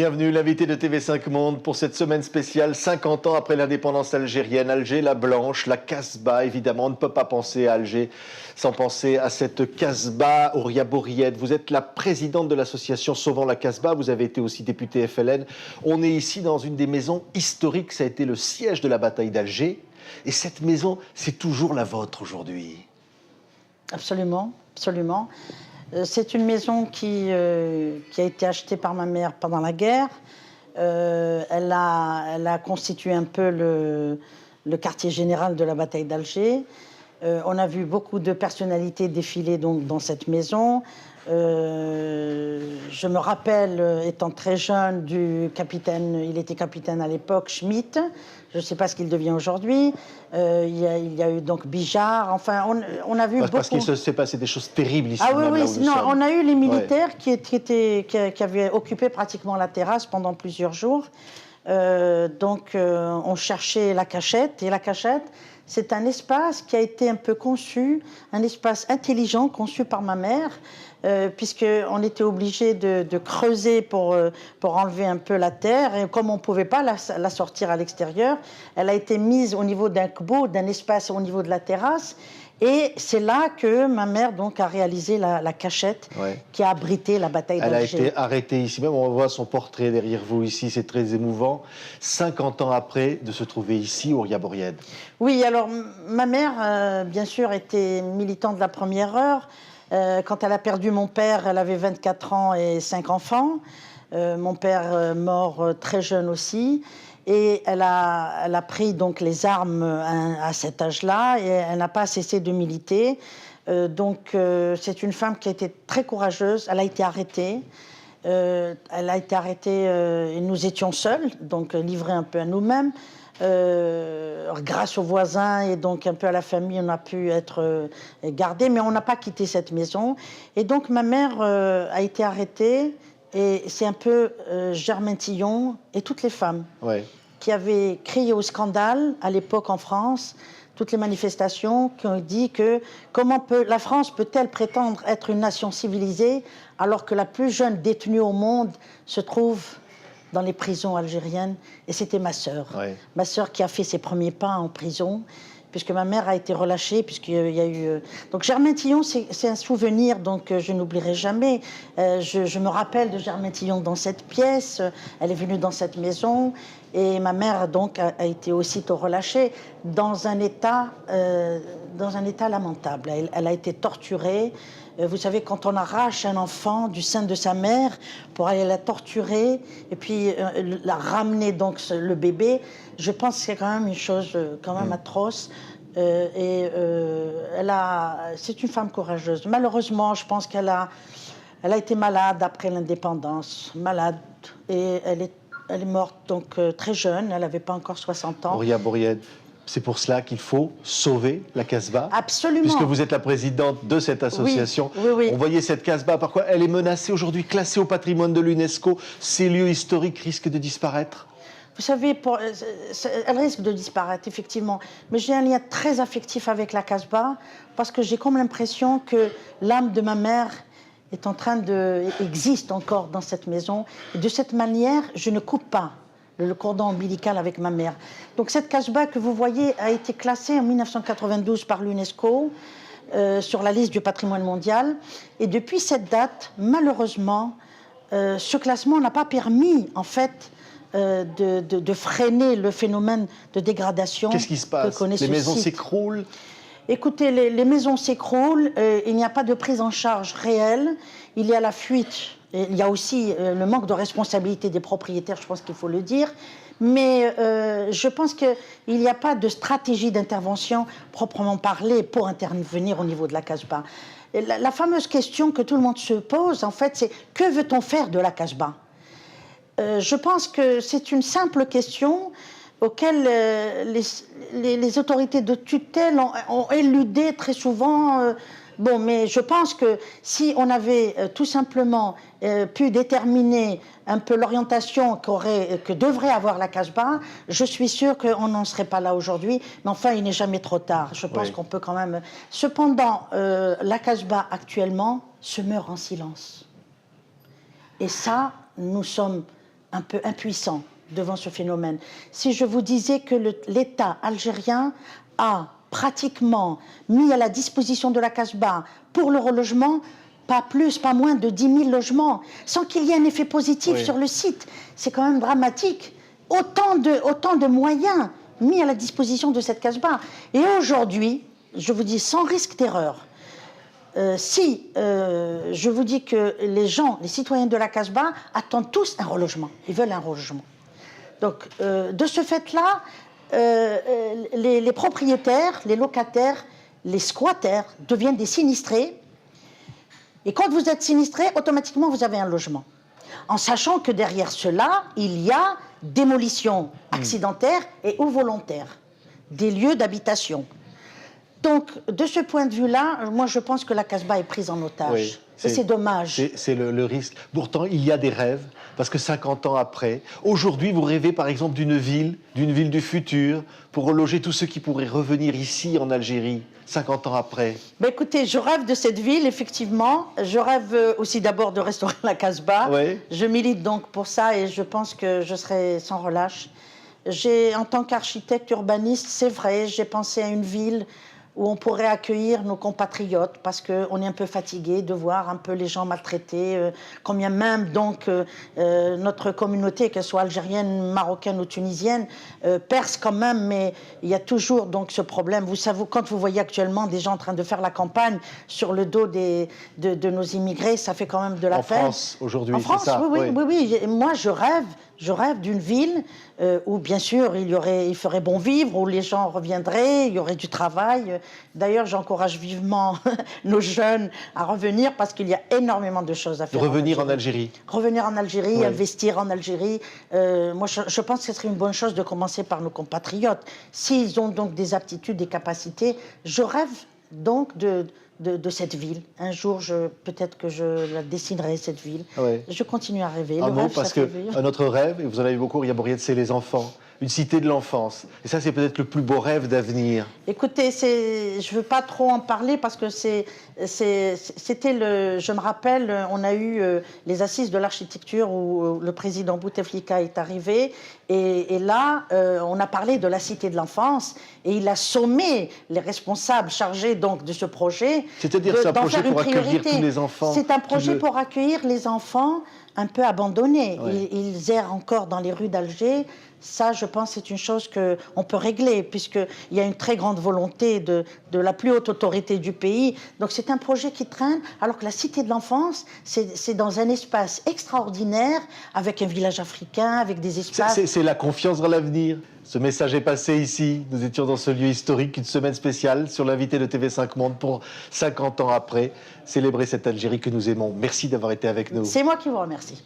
Bienvenue, l'invité de TV5 Monde pour cette semaine spéciale 50 ans après l'indépendance algérienne. Alger la Blanche, la Casbah, évidemment, on ne peut pas penser à Alger sans penser à cette Casbah. Ouria Bouried, vous êtes la présidente de l'association Sauvons la Casbah, vous avez été aussi députée FLN. On est ici dans une des maisons historiques, ça a été le siège de la bataille d'Alger. Et cette maison, c'est toujours la vôtre aujourd'hui. Absolument, absolument. C'est une maison qui a été achetée par ma mère pendant la guerre. Elle a constitué un peu le quartier général de la bataille d'Alger. On a vu beaucoup de personnalités défiler donc, dans cette maison. Je me rappelle, étant très jeune, du capitaine, il était capitaine à l'époque, Schmitt. Je ne sais pas ce qu'il devient aujourd'hui. Il y a eu donc Bijard. Enfin, on a vu beaucoup... Parce qu'il s'est passé des choses terribles ici. Ah oui, même, oui. là où nous Non, sommes. on a eu les militaires qui avaient occupé pratiquement la terrasse pendant plusieurs jours. On cherchait la cachette. Et la cachette, c'est un espace qui a été un peu conçu, un espace intelligent conçu par ma mère, puisqu'on était obligé de creuser pour enlever un peu la terre. Et comme on ne pouvait pas la sortir à l'extérieur, elle a été mise au niveau d'un kbo, d'un espace au niveau de la terrasse. Et c'est là que ma mère donc, a réalisé la cachette qui a abrité la bataille d'Alger. Elle a été arrêtée ici même, on voit son portrait derrière vous ici, c'est très émouvant. 50 ans après de se trouver ici, Ouria Bouried. Oui, alors ma mère, bien sûr, était militante de la première heure. Quand elle a perdu mon père, elle avait 24 ans et 5 enfants. Mon père mort très jeune aussi. Et elle a pris donc les armes à cet âge-là et elle n'a pas cessé de militer. C'est une femme qui a été très courageuse. Elle a été arrêtée. Et nous étions seuls, donc livrés un peu à nous-mêmes. Grâce aux voisins et donc un peu à la famille, on a pu être gardés, mais on n'a pas quitté cette maison. Et donc ma mère a été arrêtée. Et c'est un peu Germaine Tillon et toutes les femmes qui avaient crié au scandale à l'époque en France, toutes les manifestations qui ont dit que la France peut-elle prétendre être une nation civilisée alors que la plus jeune détenue au monde se trouve dans les prisons algériennes. Et c'était ma sœur. Ma sœur qui a fait ses premiers pas en prison, puisque ma mère a été relâchée, puisqu'il y a eu... Donc Germaine Tillon, c'est un souvenir donc, je n'oublierai jamais. Je me rappelle de Germaine Tillon dans cette pièce, elle est venue dans cette maison, et ma mère donc a été aussitôt relâchée dans un état lamentable. Elle a été torturée. Vous savez, quand on arrache un enfant du sein de sa mère pour aller la torturer et puis la ramener, donc le bébé, je pense que c'est quand même une chose quand même atroce. C'est une femme courageuse. Malheureusement, je pense qu'elle a été malade après l'indépendance, malade, et elle est morte donc très jeune, elle n'avait pas encore 60 ans. Ouria Bouried. C'est pour cela qu'il faut sauver la Casbah. Absolument. Puisque vous êtes la présidente de cette association. Oui. On voyait cette Casbah, par quoi elle est menacée aujourd'hui, classée au patrimoine de l'UNESCO. Ces lieux historiques risquent de disparaître. Vous savez, elle risque de disparaître, effectivement. Mais j'ai un lien très affectif avec la Casbah, parce que j'ai comme l'impression que l'âme de ma mère existe encore dans cette maison. Et de cette manière, je ne coupe pas le cordon ombilical avec ma mère. Donc cette Casbah que vous voyez a été classée en 1992 par l'UNESCO sur la liste du patrimoine mondial. Et depuis cette date, malheureusement, ce classement n'a pas permis, en fait, de freiner le phénomène de dégradation. Qu'est-ce qui se passe? Les maisons s'écroulent? Écoutez, les maisons s'écroulent, il n'y a pas de prise en charge réelle, il y a la fuite. Et il y a aussi le manque de responsabilité des propriétaires, je pense qu'il faut le dire. Mais je pense qu'il n'y a pas de stratégie d'intervention proprement parlée pour intervenir au niveau de la Casbah. La fameuse question que tout le monde se pose, en fait, c'est que veut-on faire de la Casbah? Je pense que c'est une simple question auxquelles les autorités de tutelle ont éludé très souvent. Mais je pense que si on avait tout simplement pu déterminer un peu l'orientation que devrait avoir la Casbah, je suis sûre qu'on n'en serait pas là aujourd'hui. Mais enfin, il n'est jamais trop tard. Je pense qu'on peut quand même... Cependant, la Casbah actuellement se meurt en silence. Et ça, nous sommes un peu impuissants devant ce phénomène. Si je vous disais que l'État algérien a pratiquement mis à la disposition de la Casbah pour le relogement, pas plus, pas moins de 10 000 logements, sans qu'il y ait un effet positif sur le site. C'est quand même dramatique. Autant de moyens mis à la disposition de cette Casbah. Et aujourd'hui, je vous dis sans risque d'erreur, je vous dis que les citoyens de la Casbah attendent tous un relogement. Ils veulent un relogement. Donc, de ce fait-là, les propriétaires, les locataires, les squatters deviennent des sinistrés. Et quand vous êtes sinistré, automatiquement, vous avez un logement. En sachant que derrière cela, il y a démolition accidentelle et ou volontaire des lieux d'habitation. Donc, de ce point de vue-là, moi, je pense que la Casbah est prise en otage. Oui, et c'est dommage. C'est le risque. Pourtant, il y a des rêves, parce que 50 ans après, aujourd'hui, vous rêvez par exemple d'une ville du futur, pour reloger tous ceux qui pourraient revenir ici, en Algérie, 50 ans après. Ben écoutez, je rêve de cette ville, effectivement. Je rêve aussi d'abord de restaurer la Casbah. Oui. Je milite donc pour ça et je pense que je serai sans relâche. En tant qu'architecte urbaniste, c'est vrai, j'ai pensé à une ville où on pourrait accueillir nos compatriotes parce qu'on est un peu fatigué de voir un peu les gens maltraités, combien même donc notre communauté, qu'elle soit algérienne, marocaine ou tunisienne, perce quand même, mais il y a toujours donc ce problème. Vous savez, quand vous voyez actuellement des gens en train de faire la campagne sur le dos de nos immigrés, ça fait quand même de la peine. En France, aujourd'hui, c'est ça? En France, oui. Moi, je rêve d'une ville où, bien sûr, il ferait bon vivre, où les gens reviendraient, il y aurait du travail. D'ailleurs, j'encourage vivement nos jeunes à revenir parce qu'il y a énormément de choses à faire. Revenir en Algérie. Revenir en Algérie, oui. Investir en Algérie. Moi, je pense que ce serait une bonne chose de commencer par nos compatriotes. S'ils ont donc des aptitudes, des capacités, je rêve donc de cette ville. Un jour, peut-être que je la dessinerai, cette ville. Oui. Je continue à rêver. Un mot, parce que notre rêve, et vous en avez beaucoup, Ria Bouriette, c'est les enfants. Une cité de l'enfance. Et ça, c'est peut-être le plus beau rêve d'avenir. Écoutez, je ne veux pas trop en parler parce que je me rappelle, on a eu les assises de l'architecture où le président Bouteflika est arrivé. Et là, on a parlé de la cité de l'enfance et il a sommé les responsables chargés donc de ce projet. C'est-à-dire c'est un projet pour accueillir tous les enfants. C'est un projet pour accueillir les enfants un peu abandonnés. Ouais. Ils errent encore dans les rues d'Alger. Ça, je pense, c'est une chose qu'on peut régler, puisqu'il y a une très grande volonté de la plus haute autorité du pays. Donc, c'est un projet qui traîne, alors que la Cité de l'Enfance, c'est dans un espace extraordinaire, avec un village africain, avec des espaces... C'est la confiance dans l'avenir. Ce message est passé ici. Nous étions dans ce lieu historique, une semaine spéciale sur l'invité de TV5 Monde pour 50 ans après, célébrer cette Algérie que nous aimons. Merci d'avoir été avec nous. C'est moi qui vous remercie.